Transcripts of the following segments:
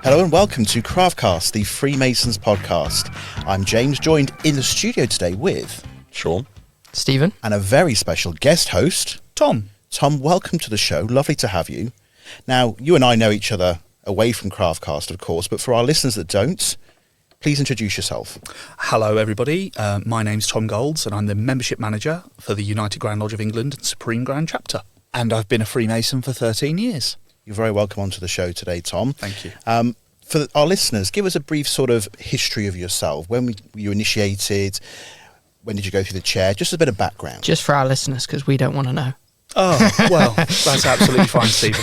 Hello and welcome to Craftcast, the Freemasons podcast. I'm James, joined in the studio today with Sean, Stephen, and a very special guest host, Tom. Tom, welcome to the show. Lovely to have you. Now, you and I know each other away from Craftcast, of course, but for our listeners that don't, please introduce yourself. Hello, everybody. My name's Tom Golds, and I'm the membership manager for the United Grand Lodge of England and Supreme Grand Chapter. And I've been a Freemason for 13 years. You're very welcome onto the show today, Tom. Thank you. For our listeners, give us a brief sort of history of yourself. When were you initiated? When did you go through the chair? Just a bit of background. just for our listeners, because we don't want to know. Oh, well, that's absolutely fine, Stephen.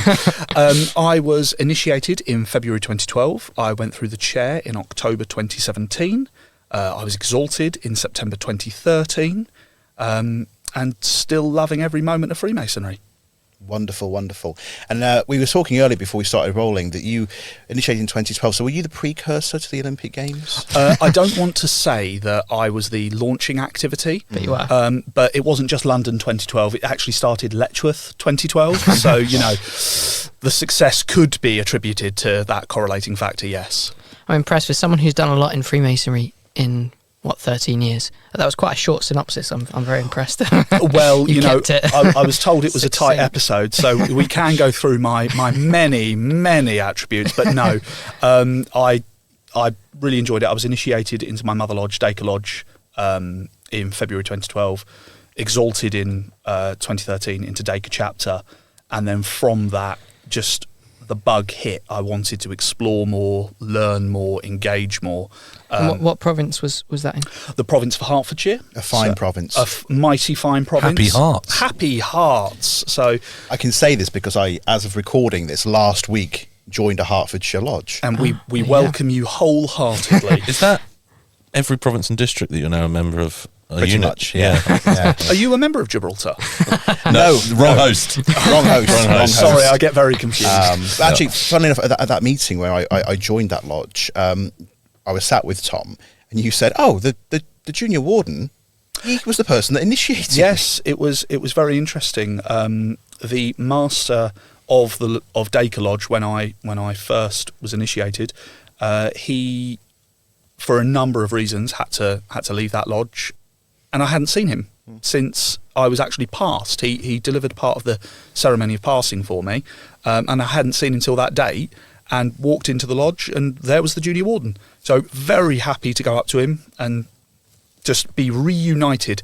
I was initiated in February 2012. I went through the chair in October 2017. I was exalted in September 2013, and still loving every moment of Freemasonry. Wonderful, wonderful. And we were talking earlier before we started rolling that you initiated in 2012. So were you the precursor to the Olympic Games? I don't want to say that I was the launching activity. But you were. But it wasn't just London 2012. It actually started Letchworth 2012. So, you know, the success could be attributed to that correlating factor, yes. I'm impressed with someone who's done a lot in Freemasonry in, 13 years? That was quite a short synopsis. I'm very impressed. Well, you know, kept it I was told it was a tight succinct. episode, so we can go through my many attributes. But no, I really enjoyed it. I was initiated into my mother lodge, Dacre Lodge, in February 2012, exalted in 2013 into Dacre chapter, and then from that, just the bug hit. I wanted to explore more, learn more, engage more. And what province was that in? The province of Hertfordshire. A fine province. A mighty fine province. Happy Hearts. Happy Hearts. So, I can say this because I, as of recording this, last week joined a Hertfordshire lodge. and we yeah. welcome you wholeheartedly. Is that every province and district that you're now a member of? Pretty unit? much, yeah. Are you a member of Gibraltar? No, Wrong host. Wrong host. Sorry, I get very confused. Actually, funnily enough, at that meeting where I joined that lodge, I was sat with Tom, and you said, "Oh, the junior warden, he was the person that initiated." Yes, it was very interesting. The master of Dacre Lodge, when I first was initiated, he, for a number of reasons, had to leave that lodge, and I hadn't seen him since I was actually passed. He delivered part of the ceremony of passing for me, and I hadn't seen him until that date, and walked into the lodge, and there was the junior warden. So very happy to go up to him and just be reunited.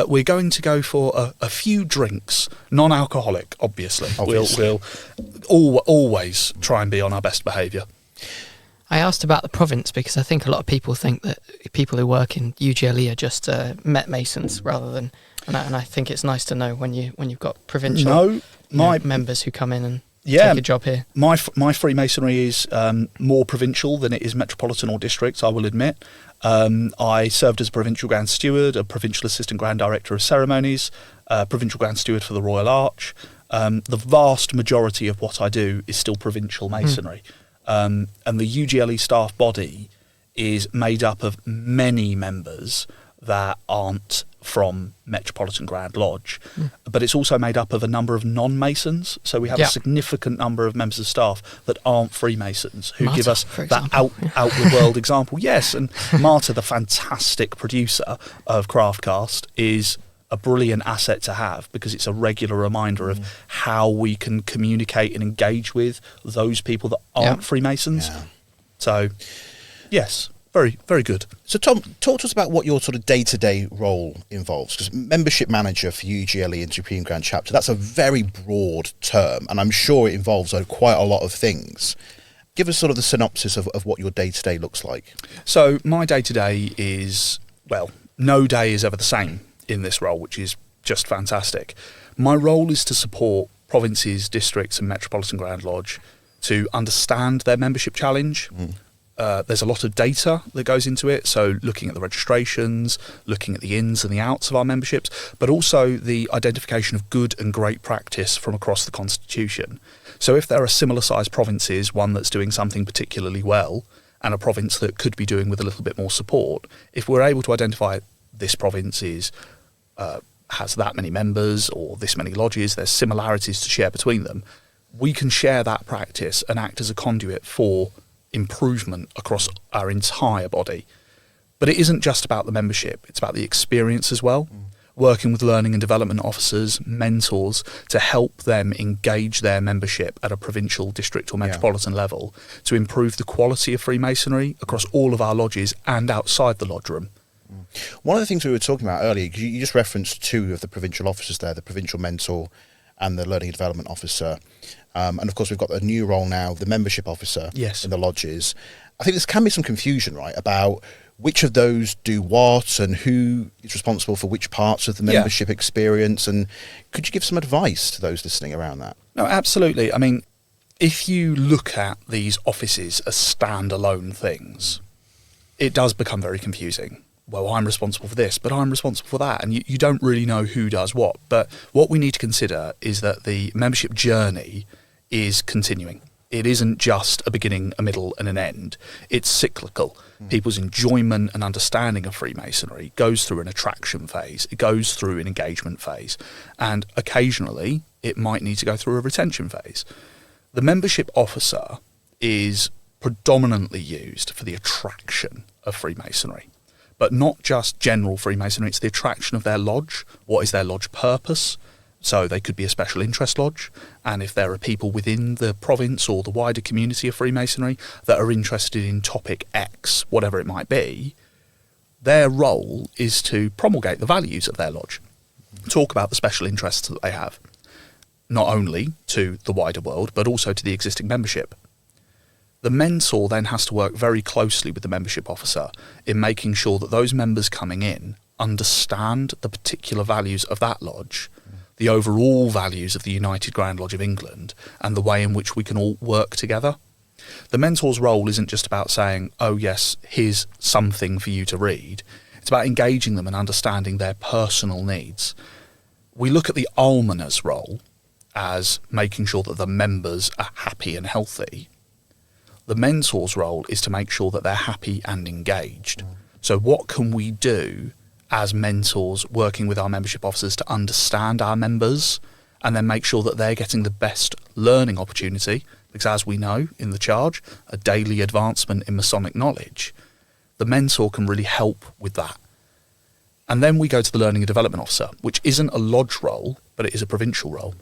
We're going to go for a few drinks, non-alcoholic, obviously. Obviously. We'll always try and be on our best behaviour. I asked about the province because I think a lot of people think that people who work in UGLE are just Met Masons rather than, and I think it's nice to know when you've got provincial members who come in and take a job here. My Freemasonry is more provincial than it is metropolitan or district, I will admit. I served as Provincial Grand Steward, a Provincial Assistant Grand Director of Ceremonies, Provincial Grand Steward for the Royal Arch. The vast majority of what I do is still provincial Masonry. And the UGLE staff body is made up of many members that aren't from Metropolitan Grand Lodge, but it's also made up of a number of non-Masons. So we have a significant number of members of staff that aren't Freemasons who Marta, give us for that example. out the world example. Yes, and Marta, the fantastic producer of Craftcast, is a brilliant asset to have because it's a regular reminder of how we can communicate and engage with those people that aren't Freemasons. Yeah. So, yes, very, very good. So, Tom, talk to us about what your sort of day-to-day role involves, because membership manager for UGLE and Supreme Grand Chapter, that's a very broad term, and I'm sure it involves quite a lot of things. Give us sort of the synopsis of what your day-to-day looks like. So, my day-to-day is, well, no day is ever the same in this role, which is just fantastic. My role is to support provinces, districts and Metropolitan Grand Lodge to understand their membership challenge. There's a lot of data that goes into it, so looking at the registrations, looking at the ins and the outs of our memberships, but also the identification of good and great practice from across the Constitution. So if there are similar sized provinces, one that's doing something particularly well and a province that could be doing with a little bit more support, if we're able to identify this province has that many members or this many lodges, there's similarities to share between them, we can share that practice and act as a conduit for improvement across our entire body. But it isn't just about the membership, it's about the experience as well. Working with learning and development officers, mentors, to help them engage their membership at a provincial, district or metropolitan level to improve the quality of Freemasonry across all of our lodges and outside the lodge room. One of the things we were talking about earlier, because you just referenced two of the provincial officers there, the provincial mentor and the learning and development officer. And of course, we've got a new role now, the membership officer in the lodges. I think there can be some confusion, right, about which of those do what and who is responsible for which parts of the membership experience. And could you give some advice to those listening around that? No, absolutely. I mean, if you look at these offices as standalone things, it does become very confusing. Well, I'm responsible for this, but I'm responsible for that. And you don't really know who does what. But what we need to consider is that the membership journey is continuing. It isn't just a beginning, a middle and an end. It's cyclical. People's enjoyment and understanding of Freemasonry goes through an attraction phase. It goes through an engagement phase. And occasionally, it might need to go through a retention phase. The membership officer is predominantly used for the attraction of Freemasonry. But not just general Freemasonry, it's the attraction of their lodge. What is their lodge purpose? So they could be a special interest lodge, and if there are people within the province or the wider community of Freemasonry that are interested in topic X, whatever it might be, their role is to promulgate the values of their lodge, talk about the special interests that they have, not only to the wider world, but also to the existing membership. The mentor then has to work very closely with the membership officer in making sure that those members coming in understand the particular values of that lodge, the overall values of the United Grand Lodge of England, and the way in which we can all work together. The mentor's role isn't just about saying, oh yes, here's something for you to read. It's about engaging them and understanding their personal needs. We look at the almoner's role as making sure that the members are happy and healthy. The mentor's role is to make sure that they're happy and engaged. So what can we do as mentors working with our membership officers to understand our members and then make sure that they're getting the best learning opportunity? Because as we know in the charge, a daily advancement in Masonic knowledge, the mentor can really help with that. And then we go to the learning and development officer, which isn't a lodge role, but it is a provincial role.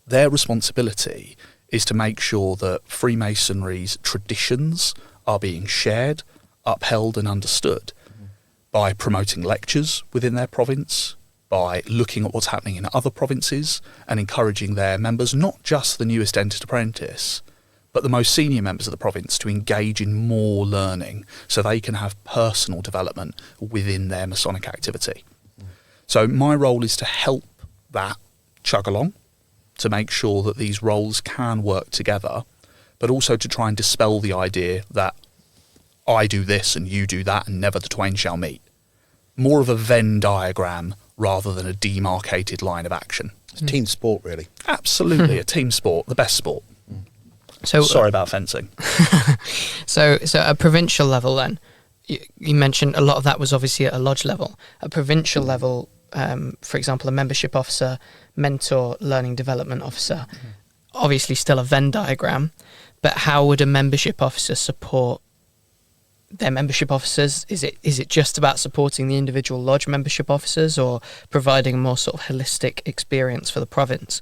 Their responsibility is to make sure that Freemasonry's traditions are being shared, upheld and understood by promoting lectures within their province, by looking at what's happening in other provinces and encouraging their members, not just the newest Entered Apprentice, but the most senior members of the province to engage in more learning so they can have personal development within their Masonic activity. So my role is to help that chug along, to make sure that these roles can work together, but also to try and dispel the idea that I do this and you do that and never the twain shall meet. More of a Venn diagram rather than a demarcated line of action. It's a team sport, really. Absolutely, a team sport, the best sport. So sorry about fencing. So at provincial level then, you mentioned a lot of that was obviously at a lodge level. At provincial level, for example, a membership officer, mentor, learning development officer, obviously still a Venn diagram, but how would a membership officer support their membership officers? Is it just about supporting the individual lodge membership officers or providing a more sort of holistic experience for the province?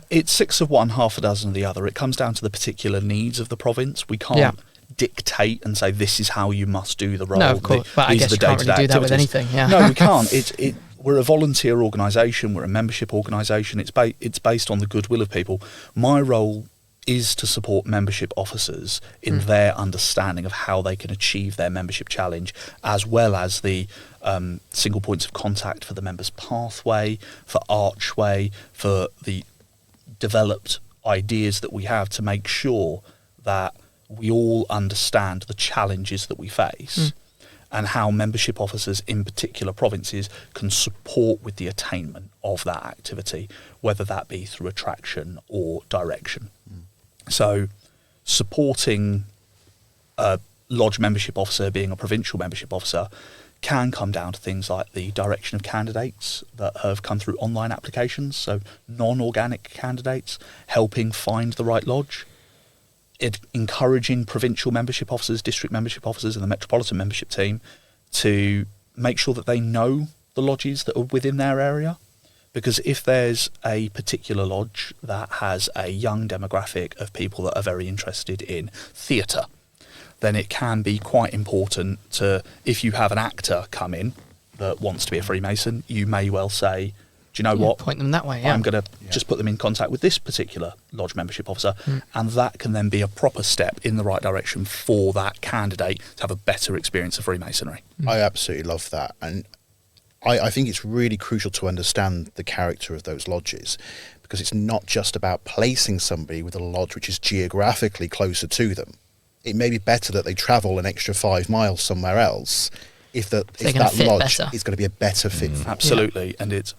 It's 6 of one, half a dozen of the other. It comes down to the particular needs of the province. We can't dictate and say this is how you must do the role. No, of course. But I guess you can't really do that with anything. Yeah. No, we can't. We're a volunteer organisation. We're a membership organisation. It's based on the goodwill of people. My role is to support membership officers in their understanding of how they can achieve their membership challenge, as well as the single points of contact for the members' pathway, for Archway, for the developed ideas that we have to make sure that we all understand the challenges that we face and how membership officers in particular provinces can support with the attainment of that activity, whether that be through attraction or direction. So supporting a lodge membership officer being a provincial membership officer can come down to things like the direction of candidates that have come through online applications, so non-organic candidates, helping find the right lodge. encouraging provincial membership officers, district membership officers and the metropolitan membership team to make sure that they know the lodges that are within their area. Because if there's a particular lodge that has a young demographic of people that are very interested in theatre, then it can be quite important to, if you have an actor come in that wants to be a Freemason, you may well say, do you know what? Point them that way, yeah. I'm going to just put them in contact with this particular lodge membership officer, and that can then be a proper step in the right direction for that candidate to have a better experience of Freemasonry. I absolutely love that. And I think it's really crucial to understand the character of those lodges, because it's not just about placing somebody with a lodge which is geographically closer to them. It may be better that they travel an extra 5 miles somewhere else if that lodge is going to be a better fit. Absolutely. And it's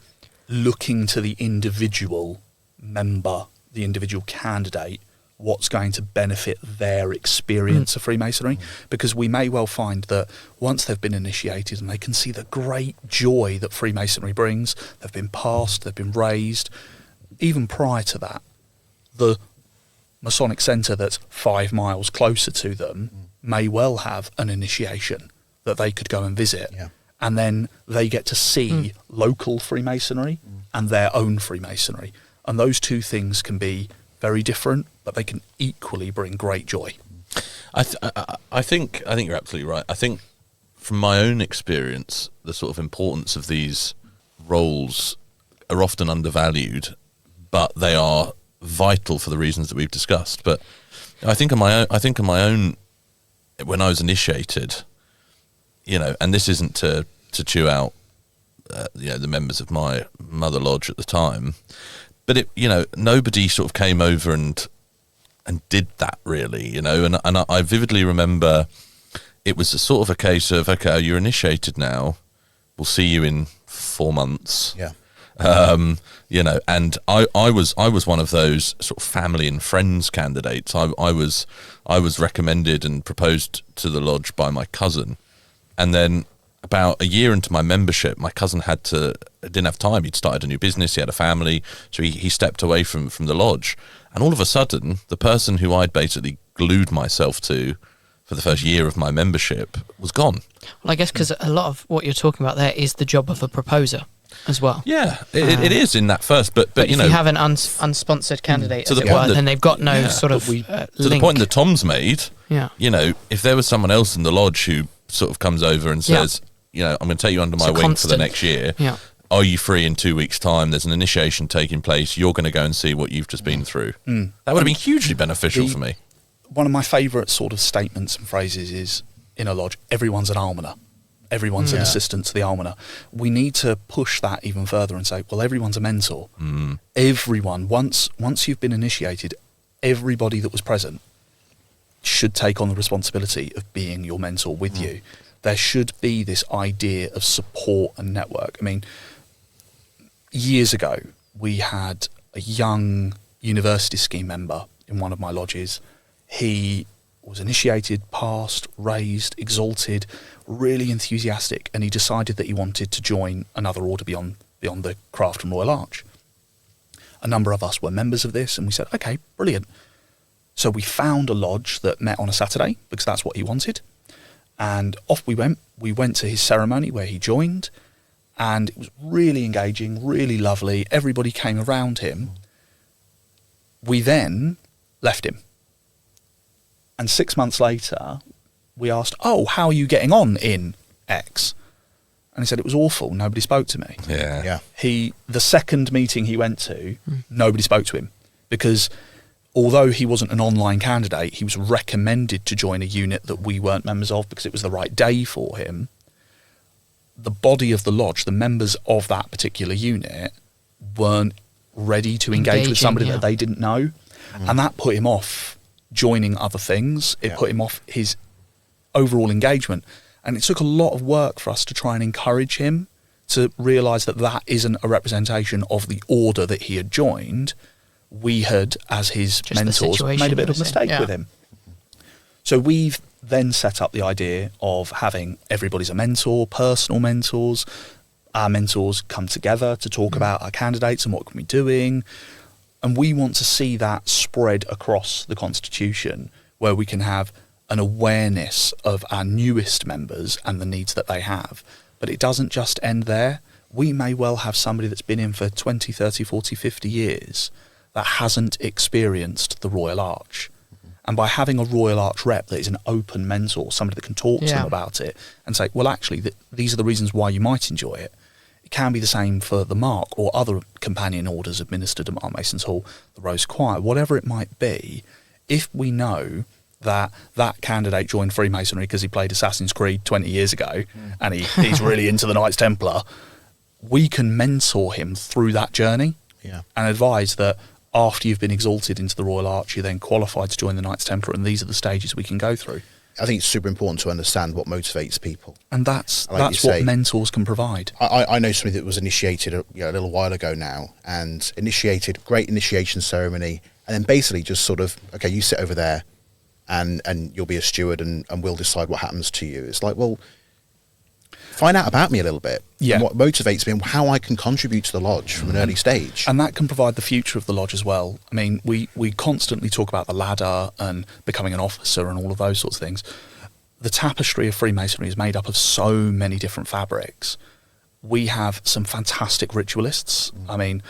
looking to the individual member, the individual candidate, what's going to benefit their experience of Freemasonry, because we may well find that once they've been initiated and they can see the great joy that Freemasonry brings, they've been passed, they've been raised, even prior to that, the Masonic Centre that's 5 miles closer to them may well have an initiation that they could go and visit. And then they get to see local Freemasonry and their own Freemasonry. And those two things can be very different, but they can equally bring great joy. I think you're absolutely right. I think from my own experience, the sort of importance of these roles are often undervalued, but they are vital for the reasons that we've discussed. But I think on my own, when I was initiated, and this isn't to chew out, the members of my mother lodge at the time, but nobody sort of came over and did that really, and I vividly remember it was a sort of a case of, okay, you're initiated now, we'll see you in 4 months. And I was one of those sort of family and friends candidates. I was recommended and proposed to the lodge by my cousin, and then about a year into my membership, my cousin didn't have time. He'd started a new business, he had a family, so he stepped away from the lodge. And all of a sudden, the person who I'd basically glued myself to for the first year of my membership was gone. Well, I guess because a lot of what you're talking about there is the job of a proposer as well. Yeah, it is in that first, but if you have an unsponsored candidate, to the point then they've got no sort of link. To the point that Tom's made, Yeah. If there was someone else in the lodge who sort of comes over and says, I'm going to take you under my wing for the next year. Are you free in 2 weeks' time? There's an initiation taking place. You're going to go and see what you've just been through. That would have been hugely beneficial for me. One of my favourite sort of statements and phrases is, in a lodge, everyone's an almoner. Everyone's an assistant to the almoner. We need to push that even further and say, well, everyone's a mentor. Everyone, once you've been initiated, everybody that was present should take on the responsibility of being your mentor with you. There should be this idea of support and network. I mean, years ago, we had a young university scheme member in one of my lodges. He was initiated, passed, raised, exalted, really enthusiastic, and he decided that he wanted to join another order beyond the Craft and Royal Arch. A number of us were members of this, and we said, okay, brilliant. So we found a lodge that met on a Saturday, because that's what he wanted. And off we went. We went to his ceremony where he joined, and it was really engaging, really lovely. Everybody came around him. We then left him. And 6 months later, we asked, how are you getting on in X? And he said, it was awful. Nobody spoke to me. Yeah. The second meeting he went to, nobody spoke to him, because although he wasn't an online candidate, he was recommended to join a unit that we weren't members of because it was the right day for him. The body of the lodge, the members of that particular unit, weren't ready to engage with somebody that they didn't know. And that put him off joining other things. It put him off his overall engagement. And it took a lot of work for us to try and encourage him to realise that that isn't a representation of the order that he had joined. We had, as his mentors, made a bit of a mistake with him. So we've then set up the idea of having everybody's a mentor, personal mentors. Our mentors come together to talk about our candidates and what can we be doing. And we want to see that spread across the Constitution, where we can have an awareness of our newest members and the needs that they have. But it doesn't just end there. We may well have somebody that's been in for 20, 30, 40, 50 years that hasn't experienced the Royal Arch. And by having a Royal Arch rep that is an open mentor, somebody that can talk to them about it and say, well, actually, these are the reasons why you might enjoy it. It can be the same for the Mark or other companion orders administered at Masons Hall, the Rose Choir, whatever it might be. If we know that candidate joined Freemasonry because he played Assassin's Creed 20 years ago and he's really into the Knights Templar, we can mentor him through that journey and advise that after you've been exalted into the Royal Arch, you're then qualified to join the Knights Templar, and these are the stages we can go through. I think it's super important to understand what motivates people. And that's what mentors can provide. I know somebody that was initiated a little while ago now, and initiated, great initiation ceremony, and then basically just sort of, okay, you sit over there and you'll be a steward and we'll decide what happens to you. It's like, well, find out about me a little bit, and what motivates me and how I can contribute to the lodge from an early stage. And that can provide the future of the lodge as well. I mean, we constantly talk about the ladder and becoming an officer and all of those sorts of things. The tapestry of Freemasonry is made up of so many different fabrics. We have some fantastic ritualists. I mean,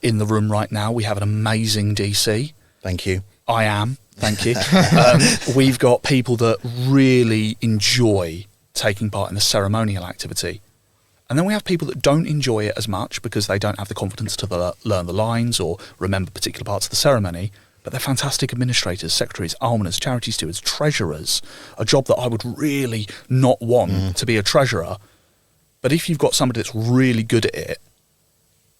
in the room right now, we have an amazing DC. Thank you. I am. Thank you. We've got people that really enjoy taking part in the ceremonial activity. And then we have people that don't enjoy it as much because they don't have the confidence to learn the lines or remember particular parts of the ceremony, but they're fantastic administrators, secretaries, almoners, charity stewards, treasurers, a job that I would really not want to be a treasurer. But if you've got somebody that's really good at it,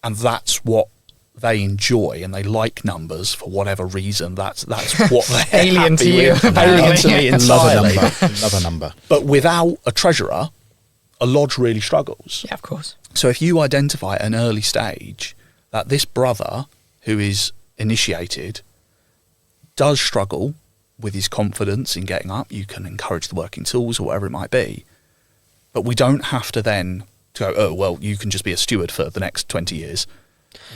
and that's what they enjoy, and they like numbers for whatever reason, that's what they're alien to you. Alien to me entirely. Love a number. But without a treasurer, a lodge really struggles. Yeah, of course. So if you identify at an early stage that this brother who is initiated does struggle with his confidence in getting up, you can encourage the working tools or whatever it might be. But we don't have to then go, oh, well, you can just be a steward for the next 20 years.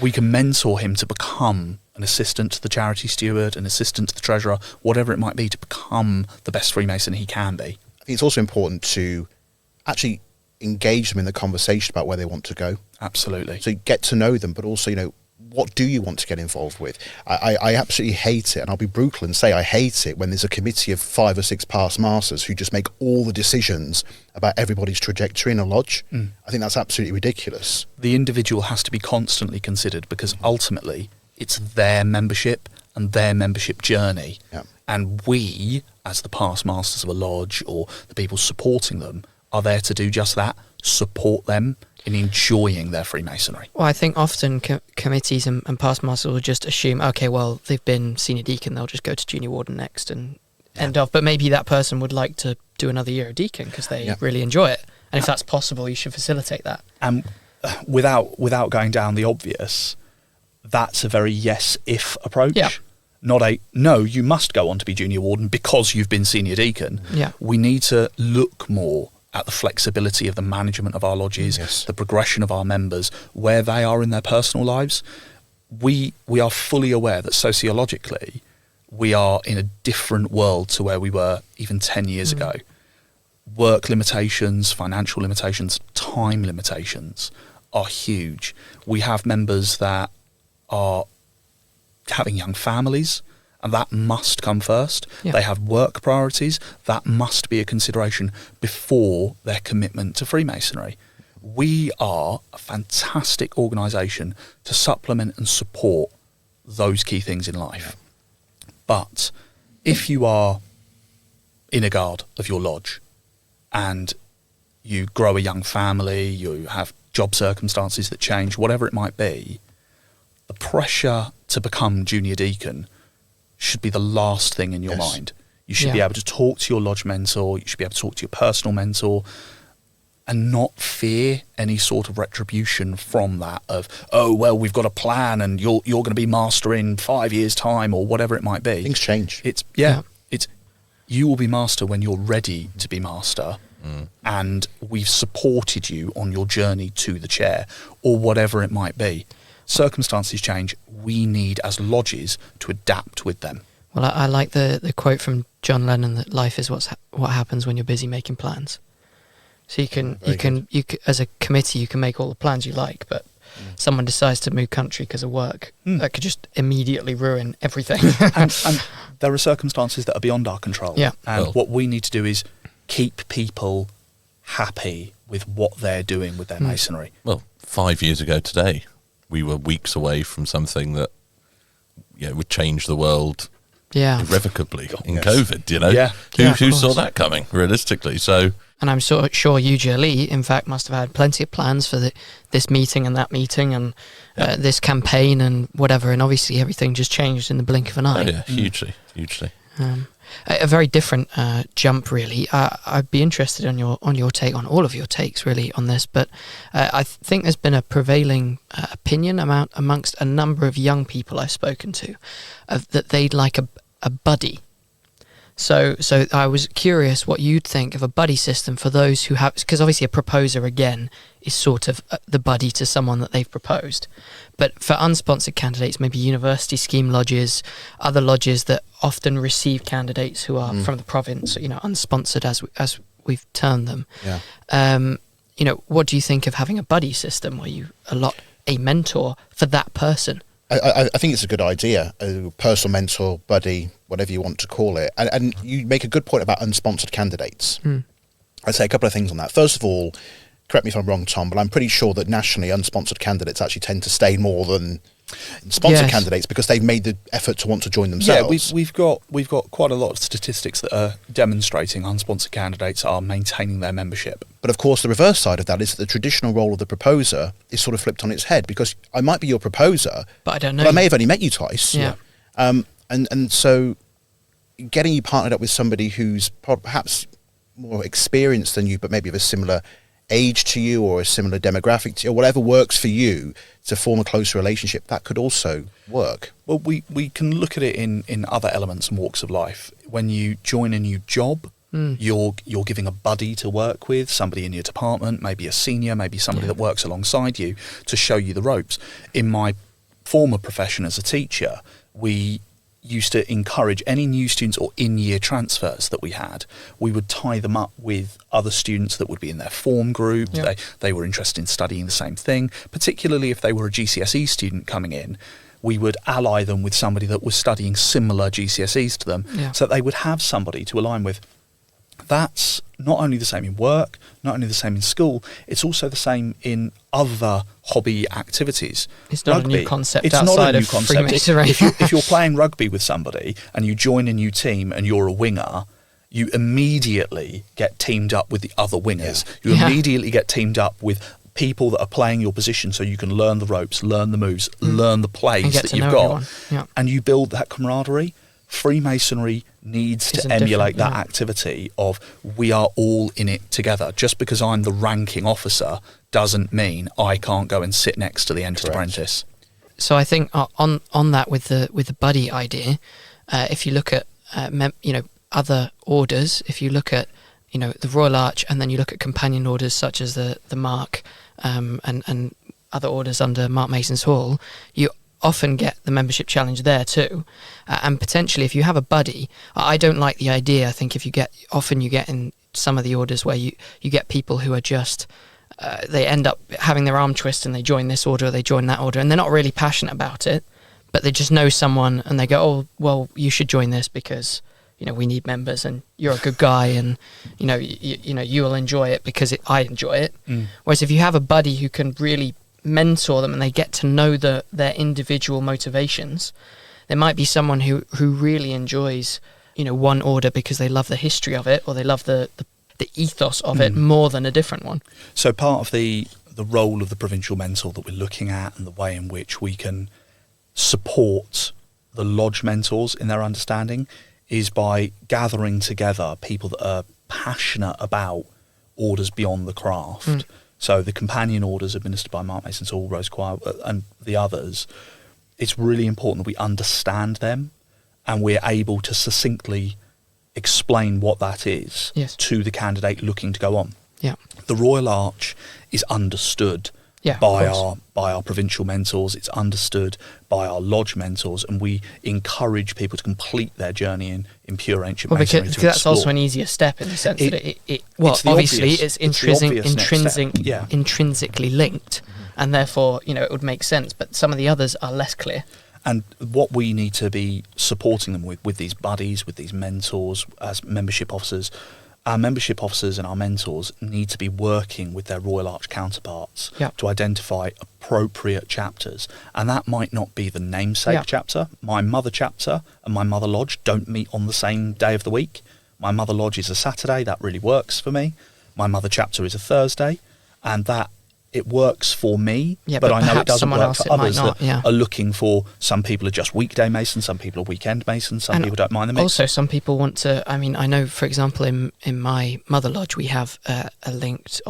We can mentor him to become an assistant to the charity steward, an assistant to the treasurer, whatever it might be, to become the best Freemason he can be. I think it's also important to actually engage them in the conversation about where they want to go. Absolutely. So you get to know them, but also, what do you want to get involved with? I absolutely hate it, and I'll be brutal and say I hate it when there's a committee of 5 or 6 past masters who just make all the decisions about everybody's trajectory in a lodge. I think that's absolutely ridiculous. The individual has to be constantly considered because ultimately it's their membership and their membership journey. Yeah. And we, as the past masters of a lodge or the people supporting them, are there to do just that, support them in enjoying their Freemasonry. Well, I think often committees and past masters will just assume, okay, well, they've been senior deacon, they'll just go to junior warden next and end off. But maybe that person would like to do another year of deacon because they really enjoy it. And if that's possible, you should facilitate that. And without going down the obvious, that's a very yes-if approach. Yeah. Not a, no, you must go on to be junior warden because you've been senior deacon. Yeah. We need to look more at the flexibility of the management of our lodges, the progression of our members, where they are in their personal lives. We are fully aware that sociologically we are in a different world to where we were even 10 years ago. Work limitations, financial limitations, time limitations are huge. We have members that are having young families, and that must come first. Yeah. They have work priorities. That must be a consideration before their commitment to Freemasonry. We are a fantastic organisation to supplement and support those key things in life. But if you are inner guard of your lodge and you grow a young family, you have job circumstances that change, whatever it might be, the pressure to become junior deacon should be the last thing in your mind. You should be able to talk to your lodge mentor, you should be able to talk to your personal mentor and not fear any sort of retribution from that of, oh, well, we've got a plan and you're going to be master in 5 years' time or whatever it might be. Things change. It's you will be master when you're ready to be master and we've supported you on your journey to the chair or whatever it might be. Circumstances change. We need, as lodges, to adapt with them. Well, I like the quote from John Lennon that life is what happens when you're busy making plans. So you can as a committee you can make all the plans you like, but someone decides to move country because of work, that could just immediately ruin everything. and there are circumstances that are beyond our control. Yeah. And what we need to do is keep people happy with what they're doing with their masonry. Well, 5 years ago today, we were weeks away from something that would change the world irrevocably in COVID. Who saw that coming realistically? So. And I'm sure UGLE, in fact, must have had plenty of plans for this meeting and that meeting and this campaign and whatever. And obviously everything just changed in the blink of an eye. Oh, yeah, hugely. A very different jump, really. I'd be interested on your take, on all of your takes, really, on this. But I think there's been a prevailing opinion amongst a number of young people I've spoken to that they'd like a buddy. So I was curious what you'd think of a buddy system for those who have, because obviously a proposer again is sort of the buddy to someone that they've proposed. But for unsponsored candidates, maybe university scheme lodges, other lodges that often receive candidates who are from the province, unsponsored as we've termed them. Yeah. What do you think of having a buddy system where you allot a mentor for that person? I think it's a good idea, a personal mentor, buddy, whatever you want to call it. And you make a good point about unsponsored candidates. I'd say a couple of things on that. First of all, correct me if I'm wrong, Tom, but I'm pretty sure that nationally unsponsored candidates actually tend to stay more than sponsored candidates because they've made the effort to want to join themselves. Yeah, we've got quite a lot of statistics that are demonstrating unsponsored candidates are maintaining their membership. But of course, the reverse side of that is that the traditional role of the proposer is sort of flipped on its head because I might be your proposer, but I don't know. But I may have only met you twice. Yeah. And so getting you partnered up with somebody who's perhaps more experienced than you, but maybe of a similar age to you or a similar demographic to you, or whatever works for you to form a closer relationship, that could also work. Well, we can look at it in other elements and walks of life. When you join a new job, you're giving a buddy to work with, somebody in your department, maybe a senior, maybe somebody that works alongside you to show you the ropes. In my former profession as a teacher, we used to encourage any new students or in-year transfers that we had. We would tie them up with other students that would be in their form group. Yeah. They were interested in studying the same thing, particularly if they were a GCSE student coming in. We would ally them with somebody that was studying similar GCSEs to them so that they would have somebody to align with. That's not only the same in work, not only the same in school, it's also the same in other hobby activities. It's not rugby. A new concept it's outside not a new of concept. Freemasonry. If you're playing rugby with somebody and you join a new team and you're a winger, you immediately get teamed up with the other wingers. You immediately get teamed up with people that are playing your position so you can learn the ropes, learn the moves, learn the plays that you've got. And you build that camaraderie. Freemasonry needs to emulate that activity of we are all in it together. Just because I'm the ranking officer doesn't mean I can't go and sit next to the Entered Apprentice. So I think on that with the buddy idea, if you look at other orders, if you look at the Royal Arch and then you look at companion orders such as the Mark and other orders under Mark Mason's Hall, you often get the membership challenge there too, and potentially if you have a buddy, I don't like the idea. I think if you get in some of the orders where you get people who are just they end up having their arm twist and they join this order or they join that order and they're not really passionate about it, but they just know someone and they go, oh well, you should join this because we need members and you're a good guy and you will enjoy it because I enjoy it. Whereas if you have a buddy who can really mentor them and they get to know their individual motivations, there might be someone who really enjoys one order because they love the history of it or they love the ethos of it more than a different one. So part of the role of the provincial mentor that we're looking at and the way in which we can support the lodge mentors in their understanding is by gathering together people that are passionate about orders beyond the craft. So the companion orders administered by Mark Mason's Hall, Rose Choir and the others, it's really important that we understand them and we're able to succinctly explain what that is to the candidate looking to go on. Yeah. The Royal Arch is understood by our provincial mentors. It's understood by our lodge mentors, and we encourage people to complete their journey in pure ancient masonry. Because that's also an easier step in the sense that it's intrinsically linked, and therefore it would make sense. But some of the others are less clear. And what we need to be supporting them with these buddies, with these mentors, as membership officers, our membership officers and our mentors need to be working with their Royal Arch counterparts to identify appropriate chapters. And that might not be the namesake chapter. My mother chapter and my mother lodge don't meet on the same day of the week. My mother lodge is a Saturday. That really works for me. My mother chapter is a Thursday. And that it works for me, but I know it doesn't work for others that are looking for. Some people are just weekday masons, some people are weekend masons, some people don't mind the mix. Also, some people want to. I mean, I know, for example, in my mother lodge, we have a linked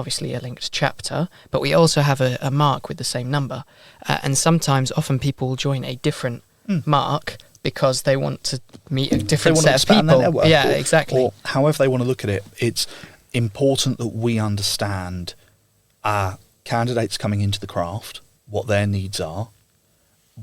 chapter, but we also have a mark with the same number. And often people will join a different mark because they want to meet a different set of people. Network, exactly. Or however they want to look at it. It's important that we understand our candidates coming into the craft, what their needs are.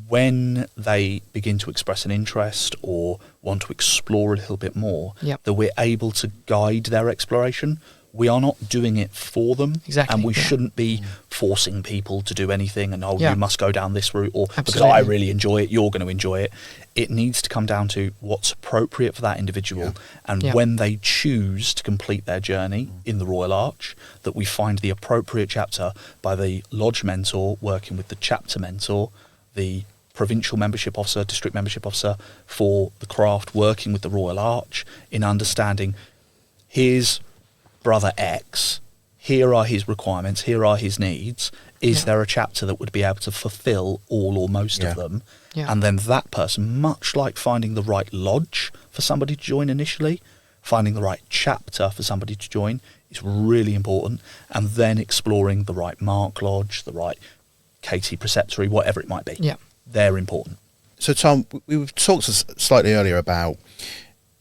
When they begin to express an interest or want to explore a little bit more, that we're able to guide their exploration. We are not doing it for them, and we shouldn't be forcing people to do anything and, you must go down this route, or because I really enjoy it, you're going to enjoy it. It needs to come down to what's appropriate for that individual, and when they choose to complete their journey in the Royal Arch, that we find the appropriate chapter by the lodge mentor working with the chapter mentor, the provincial membership officer, district membership officer for the craft working with the Royal Arch in understanding, here's Brother X, here are his requirements, here are his needs. Is there a chapter that would be able to fulfill all or most of them? And then that person, much like finding the right lodge for somebody to join initially, finding the right chapter for somebody to join is really important, and then exploring the right Mark Lodge, the right KT Preceptory, whatever it might be. They're important. So, Tom, we've talked slightly earlier about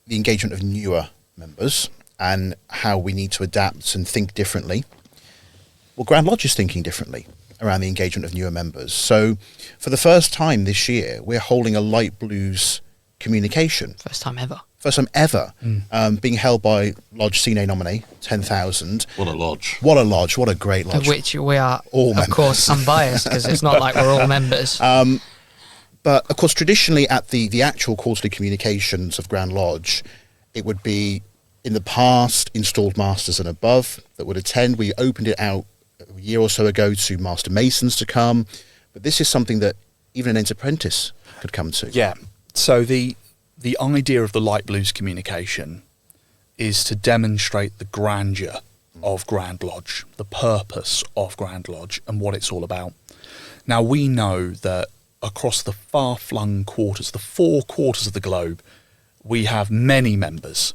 the engagement of newer members and how we need to adapt and think differently. Well, Grand Lodge is thinking differently around the engagement of newer members. So for the first time this year, we're holding a light blues communication. First time ever. Being held by Lodge Sine Nominee, 10,000. What a lodge. What a great lodge. Of which we are, all of members. Course, unbiased, because it's not like we're all members. But, of course, traditionally at the actual quarterly communications of Grand Lodge, it would be, in the past, installed masters and above that would attend. We opened it out a year or so ago to master masons to come, but this is something that even an Entered Apprentice could come to. Yeah. So the idea of the light blues communication is to demonstrate the grandeur of Grand Lodge, the purpose of Grand Lodge, and what it's all about. Now, we know that across the far-flung quarters, the 4 quarters of the globe, we have many members,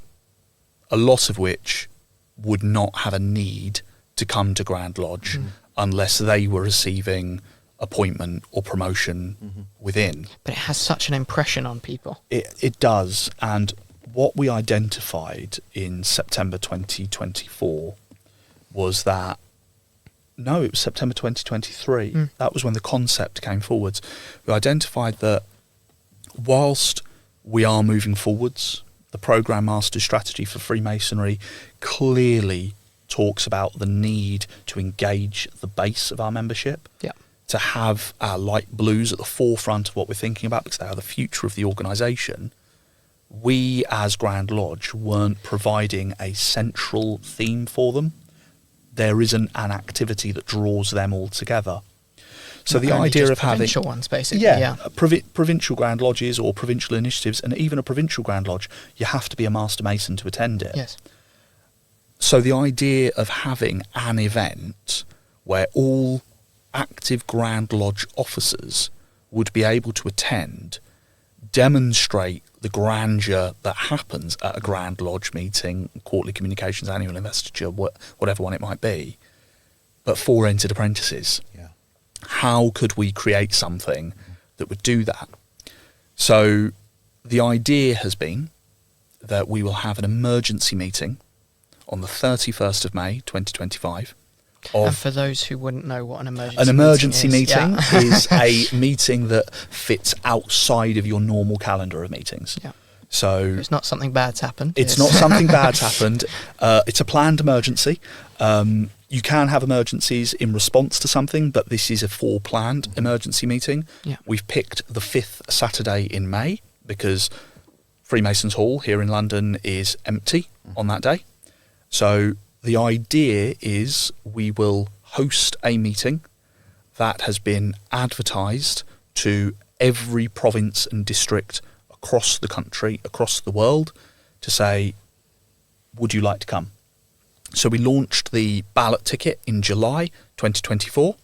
a lot of which would not have a need to come to Grand Lodge unless they were receiving appointment or promotion within. But it has such an impression on people. It does. And what we identified in September 2024 was that, no, it was September 2023. That was when the concept came forwards. We identified that whilst we are moving forwards, the Programme Master strategy for Freemasonry clearly talks about the need to engage the base of our membership, to have our light blues at the forefront of what we're thinking about because they are the future of the organisation. We, as Grand Lodge, weren't providing a central theme for them. There isn't an activity that draws them all together. So the idea of having provincial ones, basically, provincial Grand Lodges or provincial initiatives, and even a provincial Grand Lodge, you have to be a Master Mason to attend it. Yes. So the idea of having an event where all active Grand Lodge officers would be able to attend, demonstrate the grandeur that happens at a Grand Lodge meeting, quarterly communications, annual investiture, whatever one it might be, but for Entered Apprentices. How could we create something that would do that? So the idea has been that we will have an emergency meeting on the 31st of May 2025 And for those who wouldn't know what an emergency meeting is a meeting that fits outside of your normal calendar of meetings. Yeah. So it's not something bad's happened. It's not something bad's happened. It's a planned emergency. You can have emergencies in response to something, but this is a foreplanned emergency meeting. Yeah. We've picked the 5th Saturday in May because Freemasons Hall here in London is empty on that day. So the idea is we will host a meeting that has been advertised to every province and district across the country, across the world, to say, would you like to come? So we launched the ballot ticket in July 2024.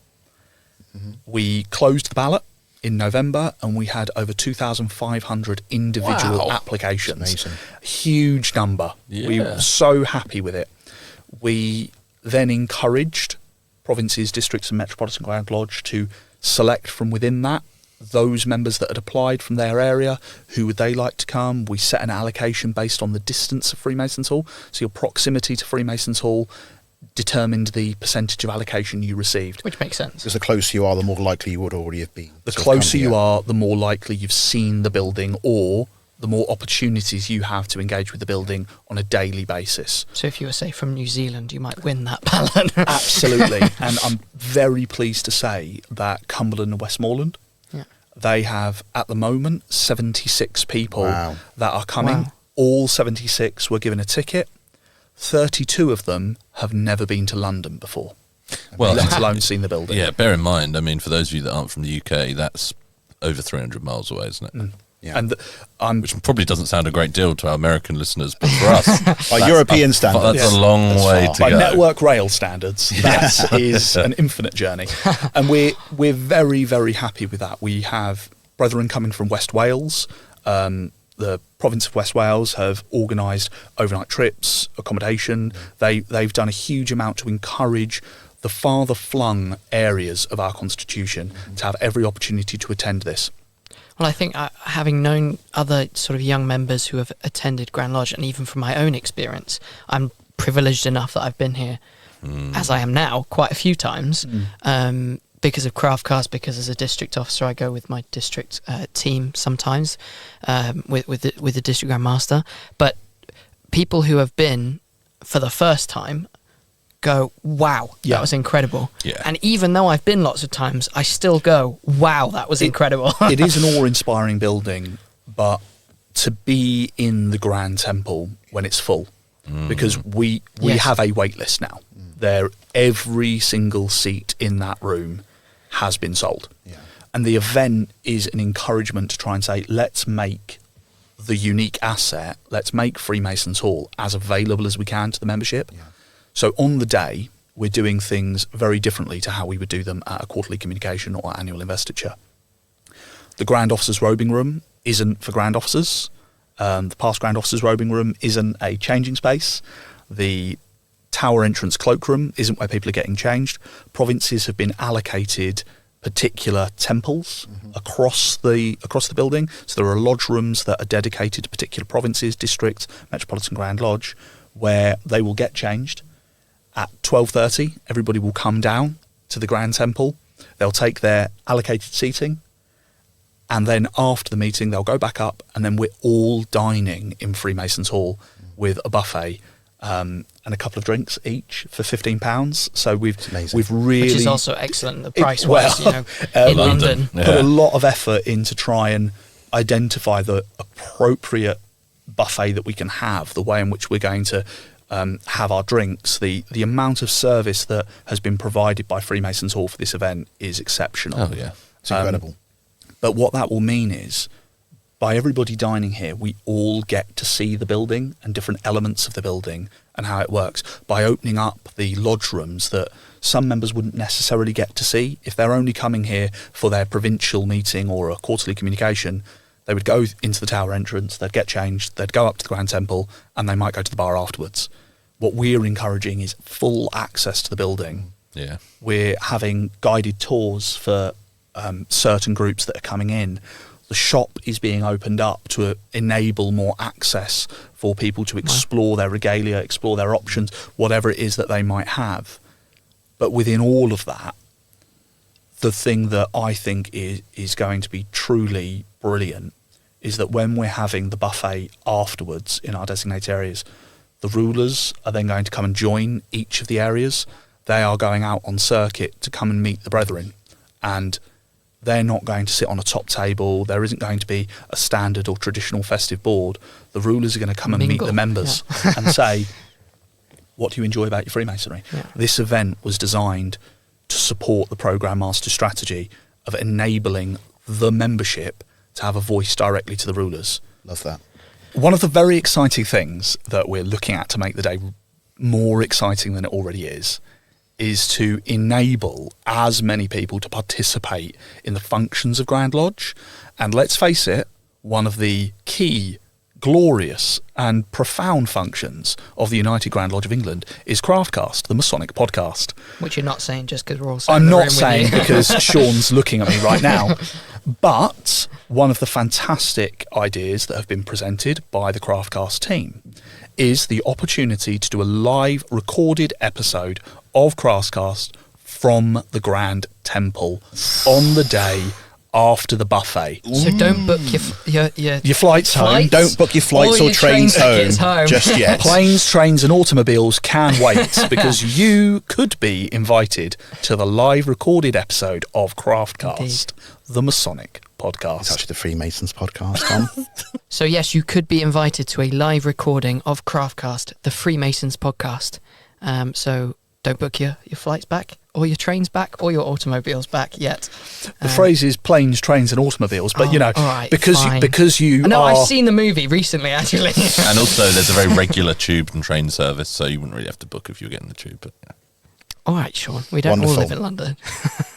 We closed the ballot in November, and we had over 2,500 individual applications. Amazing. Huge number. Yeah. We were so happy with it. We then encouraged provinces, districts and Metropolitan Grand Lodge to select from within that those members that had applied from their area, who would they like to come. We set an allocation based on the distance of Freemasons Hall. So your proximity to Freemasons Hall determined the percentage of allocation you received. Which makes sense. Because the closer you are, the more likely you would already have been. The closer you are, the more likely you've seen the building, or the more opportunities you have to engage with the building on a daily basis. So if you were, say, from New Zealand, you might win that ballot. Absolutely. And I'm very pleased to say that Cumberland and Westmoreland, they have, at the moment, 76 people that are coming. Wow. All 76 were given a ticket. 32 of them have never been to London before, let alone seen the building. Yeah, bear in mind, I mean, for those of you that aren't from the UK, that's over 300 miles away, isn't it? Yeah. And Which probably doesn't sound a great deal to our American listeners, but for us, by European standards, that's a long way to by go. Network Rail standards, that is an infinite journey. And we're very, very happy with that. We have brethren coming from West Wales. The province of West Wales have organised overnight trips, accommodation. They've done a huge amount to encourage the farther flung areas of our constitution to have every opportunity to attend this. Well, I think having known other sort of young members who have attended Grand Lodge, and even from my own experience, I'm privileged enough that I've been here, as I am now, quite a few times, because of Craftcast, because as a district officer I go with my district team sometimes, with the district Grand Master. But people who have been for the first time go, wow, that was incredible. Yeah. And even though I've been lots of times, I still go, wow, that was incredible. It is an awe-inspiring building, but to be in the Grand Temple when it's full, because we have a wait list now. Every single seat in that room has been sold. Yeah. And the event is an encouragement to try and say, let's make the unique asset, let's make Freemasons Hall as available as we can to the membership. Yeah. So on the day, we're doing things very differently to how we would do them at a quarterly communication or annual investiture. The Grand Officers' robing room isn't for Grand Officers. The past Grand Officers' robing room isn't a changing space. The tower entrance cloakroom isn't where people are getting changed. Provinces have been allocated particular temples across the building. So there are lodge rooms that are dedicated to particular provinces, districts, Metropolitan Grand Lodge, where they will get changed. At 12:30, everybody will come down to the Grand Temple. They'll take their allocated seating, and then after the meeting, they'll go back up, and then we're all dining in Freemasons Hall with a buffet and a couple of drinks each for £15. So we've really, which is also excellent. The price wise, in London, put a lot of effort in to try and identify the appropriate buffet that we can have, the way in which we're going to have our drinks. The amount of service that has been provided by Freemasons Hall for this event is exceptional. Oh yeah, it's incredible. But what that will mean is, by everybody dining here, we all get to see the building and different elements of the building and how it works. By opening up the lodge rooms that some members wouldn't necessarily get to see, if they're only coming here for their provincial meeting or a quarterly communication, they would go into the tower entrance, they'd get changed, they'd go up to the Grand Temple, and they might go to the bar afterwards. What we're encouraging is full access to the building. Yeah, We're having guided tours for certain groups that are coming in. The shop is being opened up to enable more access for people to explore their regalia, explore their options, whatever it is that they might have. But within all of that, the thing that I think is going to be truly brilliant is that when we're having the buffet afterwards in our designated areas, the rulers are then going to come and join each of the areas. They are going out on circuit to come and meet the brethren, and they're not going to sit on a top table. There isn't going to be a standard or traditional festive board. The rulers are going to come and meet the members and say, what do you enjoy about your Freemasonry? Yeah. This event was designed to support the Programme Master strategy of enabling the membership to have a voice directly to the rulers. Love that. One of the very exciting things that we're looking at to make the day more exciting than it already is to enable as many people to participate in the functions of Grand Lodge. And let's face it, one of the key, glorious and profound functions of the United Grand Lodge of England is Craftcast, the Masonic podcast. Which you're not saying just because we're all saying I'm not saying because Sean's looking at me right now. But one of the fantastic ideas that have been presented by the Craftcast team is the opportunity to do a live recorded episode of Craftcast from the Grand Temple on the day after the buffet. So don't book your flights home. Don't book your flights or trains home just yet. Planes, trains and automobiles can wait because you could be invited to the live recorded episode of Craftcast, the Masonic podcast. It's actually the Freemasons podcast, Tom. So yes, you could be invited to a live recording of Craftcast, the Freemasons podcast. So don't book your flights back, or your trains back, or your automobiles back yet. The phrase is planes, trains, and automobiles, but because you No, I've seen the movie recently, actually. And also, there's a very regular tube and train service, so you wouldn't really have to book if you were getting the tube. But yeah. All right, Sean. We don't all live in London.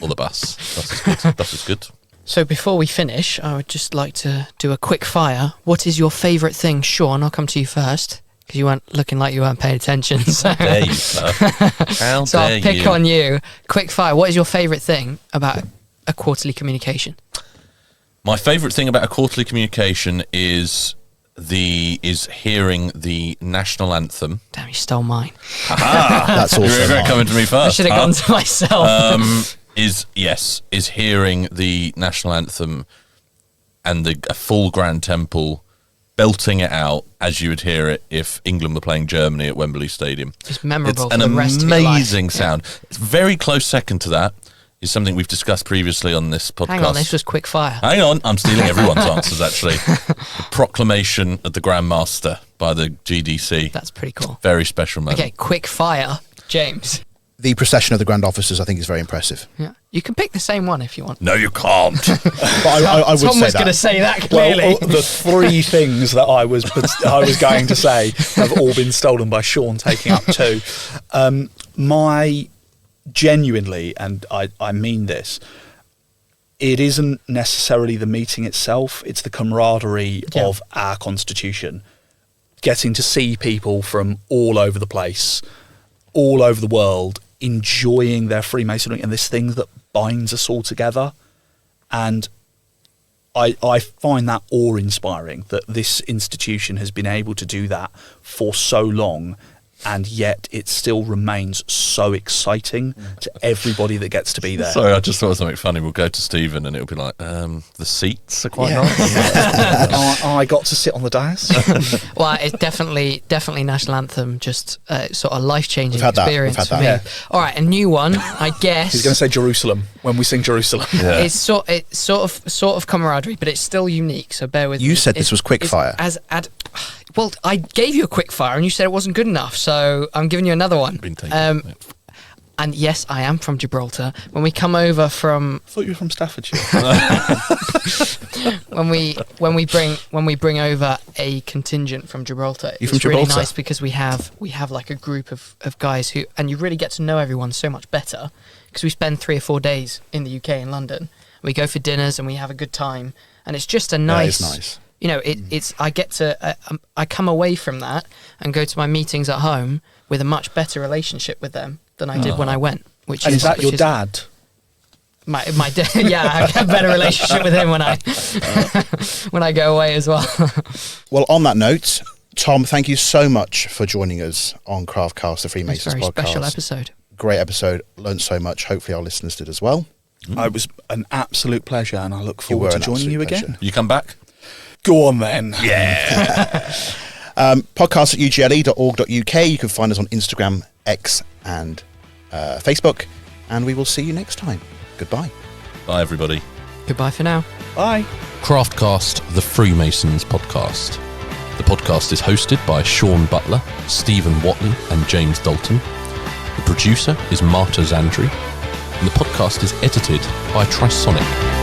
Or the bus. Bus is good. Bus is good. So before we finish, I would just like to do a quick fire. What is your favourite thing, Sean? I'll come to you first. Because you weren't looking like you weren't paying attention. So. How dare you, sir? How so dare I'll pick on you. Quick fire. What is your favourite thing about a quarterly communication? My favourite thing about a quarterly communication is hearing the national anthem. Damn, you stole mine. That's also You're coming to me first. I should have gone to myself. Is hearing the national anthem and a full Grand Temple belting it out as you would hear it if England were playing Germany at Wembley Stadium. It's memorable. It's an for the rest of your life. amazing sound. Yeah. It's very close second to that is something we've discussed previously on this podcast. Hang on, this was quick fire. Hang on, I'm stealing everyone's answers actually. The proclamation of the Grand Master by the GDC. That's pretty cool. Very special moment. Okay, quick fire, James. The procession of the Grand Officers, I think, is very impressive. Yeah, you can pick the same one if you want. No, you can't. But I would Tom say was going to say that clearly. Well, the three things that I was going to say have all been stolen by Sean taking up two. Genuinely, and I mean this, it isn't necessarily the meeting itself, it's the camaraderie of our constitution. Getting to see people from all over the place, all over the world, enjoying their Freemasonry and this thing that binds us all together. And I find that awe-inspiring that this institution has been able to do that for so long, and yet it still remains so exciting to everybody that gets to be there. Sorry, I just thought of something funny. We'll go to Stephen and it'll be like, the seats are quite nice. I got to sit on the dais. Well, it's definitely National Anthem, just sort of life-changing experience for me. Yeah. All right, a new one, I guess. He's going to say Jerusalem when we sing Jerusalem. Yeah. It's sort of camaraderie, but it's still unique, so bear with me. You said this was quick fire. Well, I gave you a quick fire and you said it wasn't good enough, so I'm giving you another one. And yes, I am from Gibraltar. When we come over from, I thought you were from Staffordshire. when we bring over a contingent from Gibraltar, it's really nice because we have like a group of guys who, and you really get to know everyone so much better because we spend 3 or 4 days in the UK in London. We go for dinners and we have a good time, and it's just a nice. That is nice. You know, it's. I get to. I come away from that and go to my meetings at home with a much better relationship with them than I did when I went. Is that your dad? My dad. Yeah, I have a better relationship with him when I go away as well. Well, on that note, Tom, thank you so much for joining us on Craftcast, the Freemasons podcast. Very special episode. Great episode. Learned so much. Hopefully our listeners did as well. It was an absolute pleasure, and I look forward to joining you again. You come back? Go on then. Yeah. Podcast at ugle.org.uk. You can find us on Instagram, X, and Facebook. And we will see you next time. Goodbye. Bye, everybody. Goodbye for now. Bye. Craftcast, the Freemasons podcast. The podcast is hosted by Sean Butler, Stephen Watley, and James Dalton. The producer is Marta Zandri, and the podcast is edited by Trisonic.